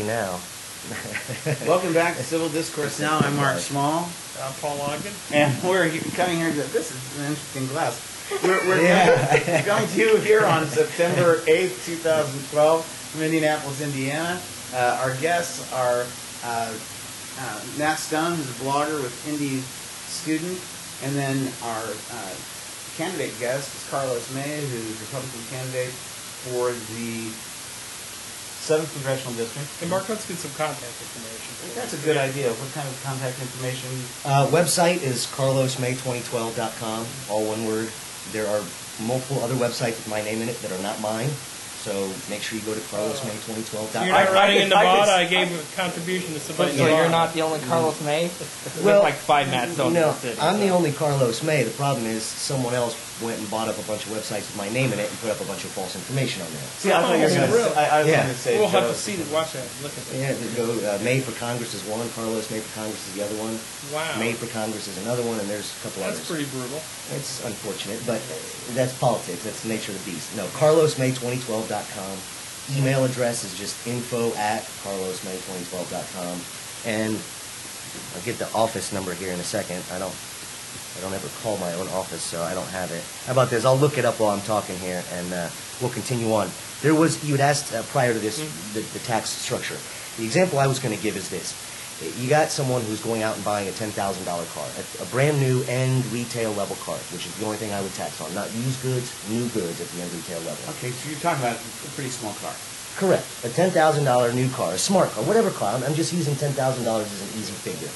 Now. Welcome back to Civil Discourse Now. I'm Mark Small. I'm Paul Ogden. And we're coming here to, this is an interesting glass. We're coming to you here on September 8th, 2012 from Indianapolis, Indiana. Our guests are Matt Stone, who's a blogger with Indy Student, and then our candidate guest is Carlos May, who's a Republican candidate for the 7th Congressional District. And Mark, let's get some contact information. I think that's a good idea. What kind of contact information? Website is carlosmay2012.com, all one word. There are multiple other websites with my name in it that are not mine, so make sure you go to carlosmay2012.com. You're not writing in the bot. I gave a contribution to somebody. So you're not the only Carlos May? Well, like 5 Matt Stones in the city. I'm the only Carlos May. The problem is someone else went and bought up a bunch of websites with my name in it and put up a bunch of false information on there. See, I thought you were going to. I was going to say. We'll have to see watch that. Look at that. Yeah, go May for Congress is one. Carlos May for Congress is the other one. Wow. May for Congress is another one, and there's a couple others. That's pretty brutal. It's unfortunate, but that's politics. That's the nature of the beast. No, carlosmay2012.com. Email address is just info@carlosmay2012.com, and I'll get the office number here in a second. I don't ever call my own office, so I don't have it. How about this? I'll look it up while I'm talking here, and we'll continue on. You had asked prior to this the tax structure. The example I was going to give is this. You got someone who's going out and buying a $10,000 car, a brand new end retail level car, which is the only thing I would tax on, not used goods, new goods at the end retail level. Okay, so you're talking about a pretty small car. Correct. A $10,000 new car, a smart car, whatever car. I'm just using $10,000 as an easy figure.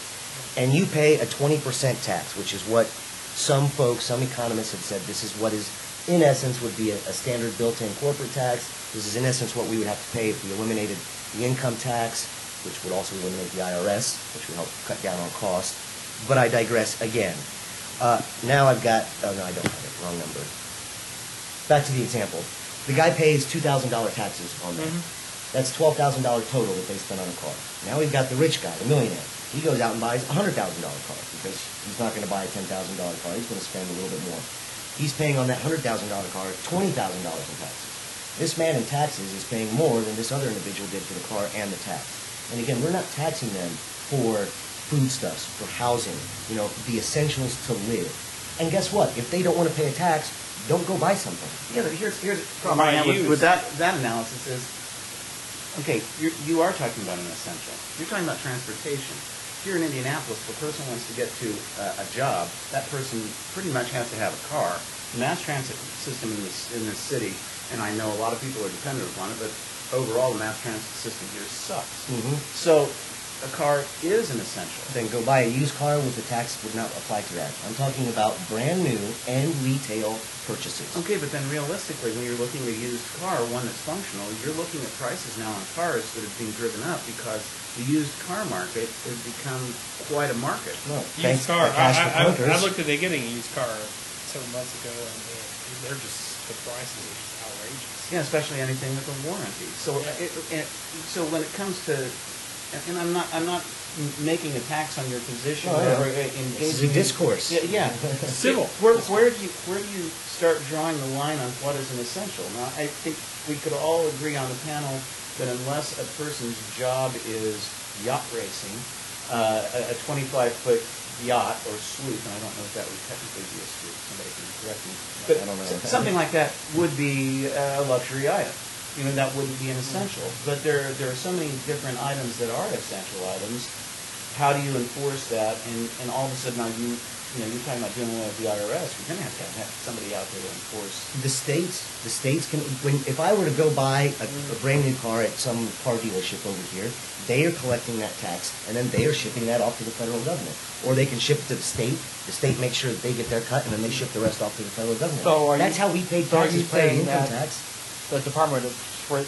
And you pay a 20% tax, which is what some folks, some economists have said this is what is, in essence, would be a standard built-in corporate tax. This is, in essence, what we would have to pay if we eliminated the income tax, which would also eliminate the IRS, which would help cut down on costs. But I digress again. Now I've got, oh no, I don't have it, wrong number. Back to the example. The guy pays $2,000 taxes on that. That's $12,000 total that they spend on a car. Now we've got the rich guy, the millionaire. He goes out and buys a $100,000 car because he's not going to buy a $10,000 car. He's going to spend a little bit more. He's paying on that $100,000 car $20,000 in taxes. This man in taxes is paying more than this other individual did for the car and the tax. And again, we're not taxing them for foodstuffs, for housing, the essentials to live. And guess what? If they don't want to pay a tax, don't go buy something. Yeah, but here's the problem I have with that analysis is, okay, you are talking about an essential. You're talking about transportation. Here in Indianapolis, if a person wants to get to a job, that person pretty much has to have a car. The mass transit system in this city, and I know a lot of people are dependent upon it, but overall the mass transit system here sucks. So a car is an essential. Then go buy a used car with the tax would not apply to that. I'm talking about brand new and retail purchases. Okay, but then realistically, when you're looking at a used car, one that's functional, you're looking at prices now on cars that are being driven up because the used car market has become quite a market. No, Used car. I looked at getting a used car several months ago, and the prices are just outrageous. Yeah, especially anything with a warranty. So, so when it comes to, and I'm not making attacks on your position or engaging. This is a discourse. Yeah. Civil. Where do you start drawing the line on what is an essential? Now, I think we could all agree on the panel that unless a person's job is yacht racing, a 25-foot yacht or sloop, and I don't know if that would technically be a sloop. Somebody can correct me. But I don't know. Something like that would be a luxury item. That wouldn't be an essential. But there are so many different items that are essential items. How do you enforce that? And all of a sudden, now you're talking about dealing with the IRS. You're going to have somebody out there to enforce. The states can. If I were to go buy a brand new car at some car dealership over here, they are collecting that tax, and then they are shipping that off to the federal government. Or they can ship it to the state. The state makes sure that they get their cut, and then they ship the rest off to the federal government. So that's how we pay taxes, pay income tax. The Department of,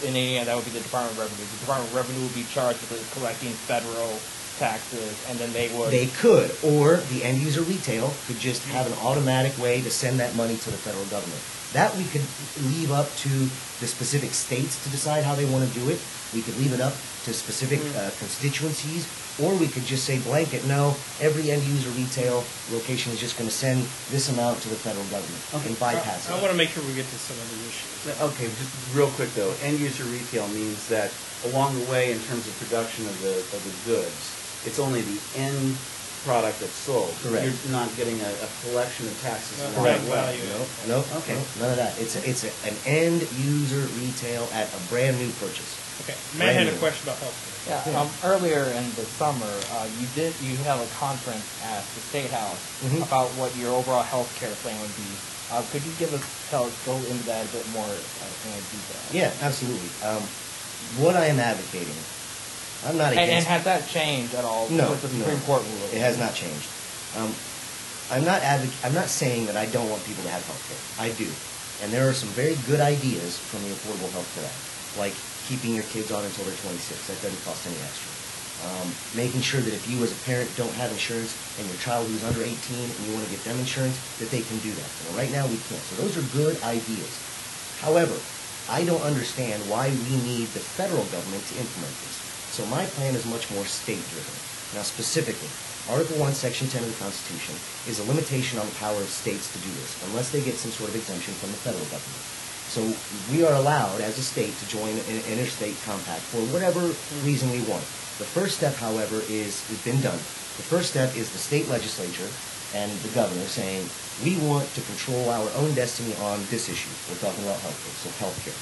in Indiana, that would be the Department of Revenue. The Department of Revenue would be charged with collecting federal taxes, and then they would. They could, or the end user retail could just have an automatic way to send that money to the federal government. That we could leave up to the specific states to decide how they want to do it. We could leave it up to specific constituencies Or we could just say blanket, no, every end user retail location is just going to send this amount to the federal government and bypass it. I want to make sure we get to some other issues. Okay, just real quick though, end user retail means that along the way in terms of production of the goods, it's only the end product that's sold. Correct. You're not getting a collection of taxes along Correct the way. value. No, Okay. none of that. It's an end user retail at a brand new purchase. Okay, Matt had a question about healthcare. Yeah, earlier in the summer, you had a conference at the State House about what your overall health care plan would be. Could you go into that a bit more in detail? Yeah, absolutely. What I am advocating, I'm not against. And has that changed at all with the Supreme Court ruling? It has not changed. I'm not saying that I don't want people to have health care. I do, and there are some very good ideas from the Affordable Health Care Act, like keeping your kids on until they're 26. That doesn't cost any extra. Making sure that if you as a parent don't have insurance and your child who's under 18 and you want to get them insurance, that they can do that. Well, right now we can't. So those are good ideas. However, I don't understand why we need the federal government to implement this. So my plan is much more state-driven. Now specifically, Article 1, Section 10 of the Constitution is a limitation on the power of states to do this, unless they get some sort of exemption from the federal government. So we are allowed, as a state, to join an interstate compact for whatever reason we want. The first step, however, has been done. The first step is the state legislature and the governor saying, we want to control our own destiny on this issue. We're talking about healthcare, so healthcare.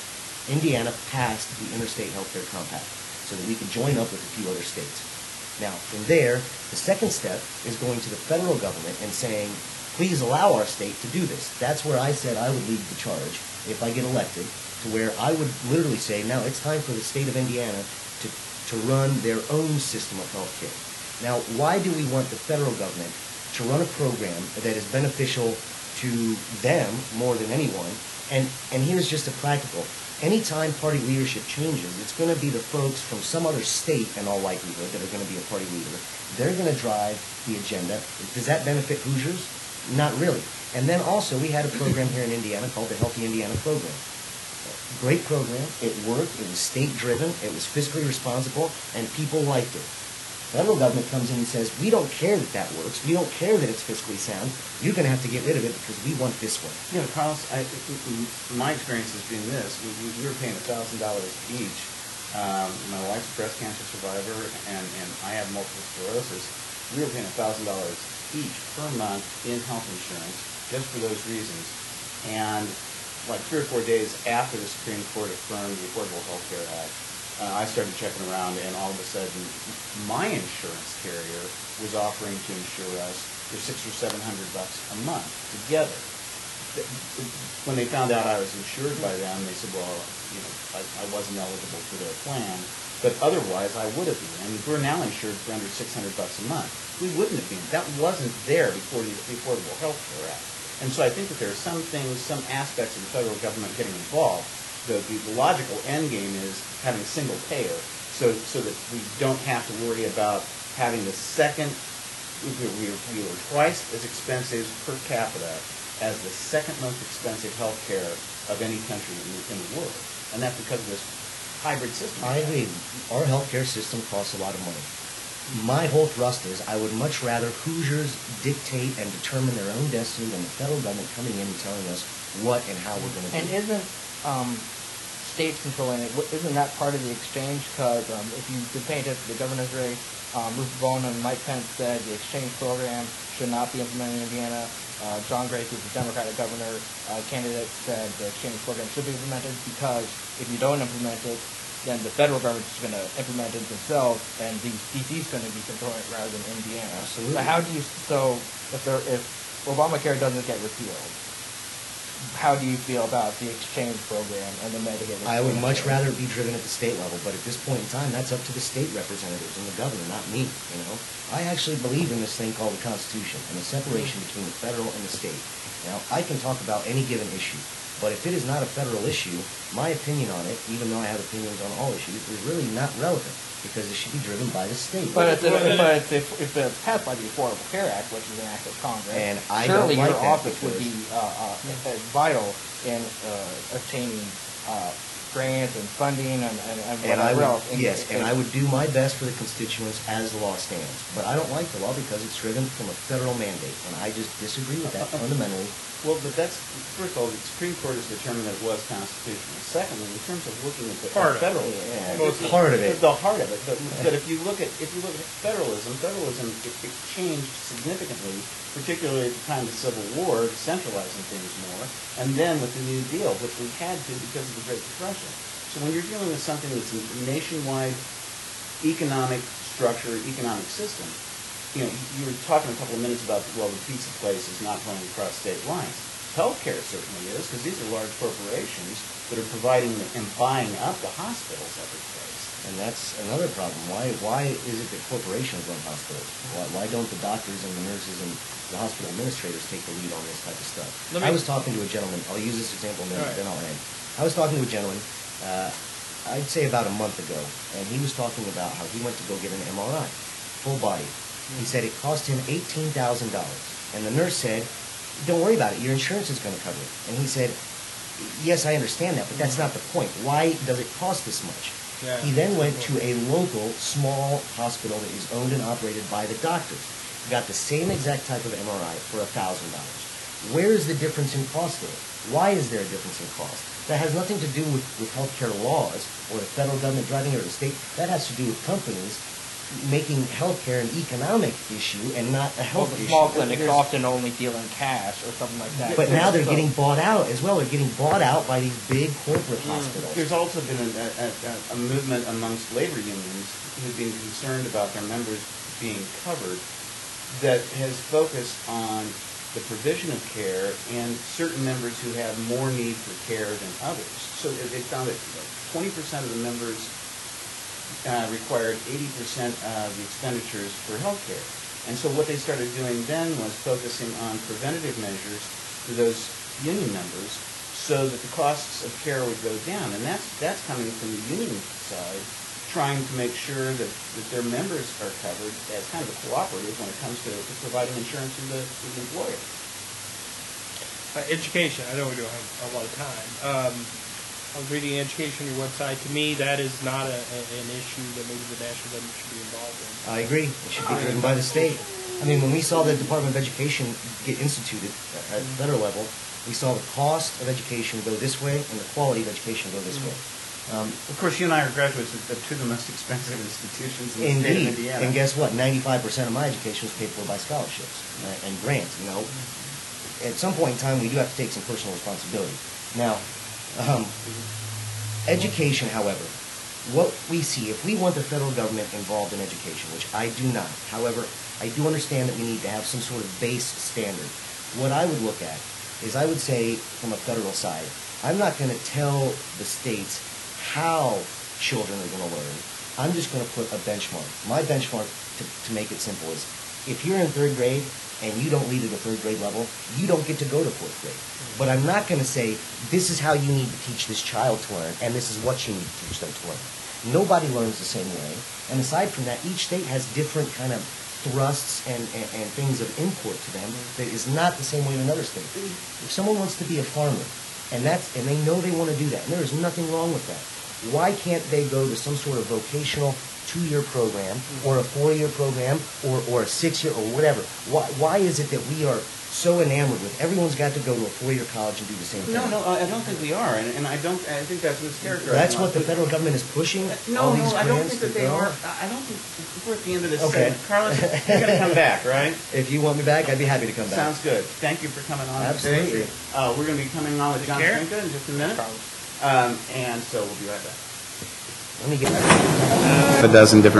Indiana passed the Interstate Healthcare Compact so that we could join up with a few other states. Now, from there, the second step is going to the federal government and saying, please allow our state to do this. That's where I said I would lead the charge if I get elected, to where I would literally say, now it's time for the state of Indiana to run their own system of health care. Now, why do we want the federal government to run a program that is beneficial to them more than anyone? And here's just a practical. Anytime party leadership changes, it's going to be the folks from some other state, in all likelihood, that are going to be a party leader. They're going to drive the agenda. Does that benefit Hoosiers? Not really. And then also, we had a program here in Indiana called the Healthy Indiana Program. Great program. It worked. It was state-driven. It was fiscally responsible, and people liked it. Federal government comes in and says, we don't care that that works. We don't care that it's fiscally sound. You're going to have to get rid of it because we want this one. You know, Carlos, my experience has been this. We were paying $1,000 each. My wife's a breast cancer survivor, and I have multiple sclerosis. We were paying $1,000 each per month in health insurance just for those reasons. And like 3 or 4 days after the Supreme Court affirmed the Affordable Health Care Act, I started checking around, and all of a sudden, my insurance carrier was offering to insure us for $600 or $700 a month together. When they found out I was insured by them, they said, well, you know, I wasn't eligible for their plan, but otherwise I would have been. And we're now insured for under $600 a month. We wouldn't have been. That wasn't there before the Affordable Health Care Act. And so I think that there are some things, some aspects of the federal government getting involved. The logical end game is having a single payer so that we don't have to worry about having the second, we were twice as expensive per capita as the second most expensive health care of any country in the world. And that's because of this hybrid system. I agree. Our healthcare system costs a lot of money. My whole thrust is I would much rather Hoosiers dictate and determine their own destiny than the federal government coming in and telling us what and how we're going to do it. And isn't states controlling it, isn't that part of the exchange? Because if you've been paying attention to the governor's race, Ruth Bowen and Mike Pence said the exchange program should not be implemented in Indiana. John Gray, who's the Democratic governor candidate, said the exchange program should be implemented because if you don't implement it, then the federal government is going to implement it themselves, and D.C. is going to be controlling it rather than Indiana. Absolutely. So how do you? If Obamacare doesn't get repealed, how do you feel about the exchange program and the Medicaid? I would much rather be driven at the state level, but at this point in time, that's up to the state representatives and the governor, not me. You know, I actually believe in this thing called the Constitution and the separation between the federal and the state. Now, I can talk about any given issue, but if it is not a federal issue, my opinion on it, even though I have opinions on all issues, is really not relevant because it should be driven by the state. But if it's passed by the Affordable Care Act, which is an act of Congress, and I surely don't like your that office would be vital in obtaining grants and funding and And I whatever would, else. yes, and I would do my best for the constituents as the law stands. But I don't like the law because it's driven from a federal mandate, and I just disagree with that fundamentally. Well, but that's, first of all, the Supreme Court has determined that it was constitutional. Secondly, in terms of looking at the Part of it. federal, Part of it. the heart of it. But if you look at federalism it changed significantly, particularly at the time of the Civil War, centralizing things more, and then with the New Deal, which we had to because of the Great Depression. So when you're dealing with something that's a nationwide economic structure, economic system, you know, you were talking a couple of minutes about, well, the pizza place is not going across state lines. Healthcare certainly is, because these are large corporations that are providing and buying up the hospitals every place. And that's another problem. Why is it that corporations run hospitals? Why don't the doctors and the nurses and the hospital administrators take the lead on this type of stuff? I was talking to a gentleman, I'll use this example a minute, then I'll end. I was talking to a gentleman, I'd say about a month ago, and he was talking about how he went to go get an MRI, full body. He said it cost him $18,000. And the nurse said, don't worry about it, your insurance is going to cover it. And he said, yes, I understand that, but that's not the point. Why does it cost this much? Yeah. He then went to a local, small hospital that is owned and operated by the doctors. He got the same exact type of MRI for $1,000. Where is the difference in cost there? Why is there a difference in cost? That has nothing to do with healthcare laws or the federal government driving it or the state. That has to do with companies making healthcare an economic issue and not a health issue. Small clinics often only deal in cash or something like that. But now they're getting bought out as well. They're getting bought out by these big corporate hospitals. There's also been a movement amongst labor unions who've been concerned about their members being covered that has focused on the provision of care and certain members who have more need for care than others. So they found that 20% of the members required 80% of the expenditures for health care. And so what they started doing then was focusing on preventative measures for those union members so that the costs of care would go down. And that's coming from the union side, trying to make sure that their members are covered as kind of a cooperative when it comes to providing insurance to the employer. Education. I know we don't have a lot of time. I was reading education on your website. To me, that is not an issue that maybe the national government should be involved in. I agree. It should be driven by the state. I mean, when we saw the Department of Education get instituted at the federal level, we saw the cost of education go this way and the quality of education go this way. Of course, you and I are graduates of two of the most expensive institutions in the state of Indiana. And guess what? 95% of my education was paid for by scholarships and grants. You know, at some point in time, we do have to take some personal responsibility. Now, education, however, what we see, if we want the federal government involved in education, which I do not, however, I do understand that we need to have some sort of base standard. What I would look at is I would say, from a federal side, I'm not going to tell the states how children are going to learn. I'm just going to put a benchmark. My benchmark, to make it simple, is if you're in third grade and you don't read at a third grade level, you don't get to go to fourth grade. But I'm not going to say, this is how you need to teach this child to learn, and this is what you need to teach them to learn. Nobody learns the same way. And aside from that, each state has different kind of thrusts and things of import to them that is not the same way in another state. If someone wants to be a farmer, and they know they want to do that, and there is nothing wrong with that, why can't they go to some sort of vocational 2-year program or a 4-year program or a 6-year or whatever? Why is it that we are so enamored with everyone's got to go to a 4-year college and do the same thing? No, I don't think we are, and I think that's mischaracterized. That's what the federal government is pushing. No, I don't think that they are. I don't think we're at the end of this segment. Carlos, you're going to come back, right? If you want me back, I'd be happy to come back. Sounds good. Thank you for coming on. Absolutely. Today. We're going to be coming on with John Strinka in just a minute, and so we'll be right back. Let me get a dozen different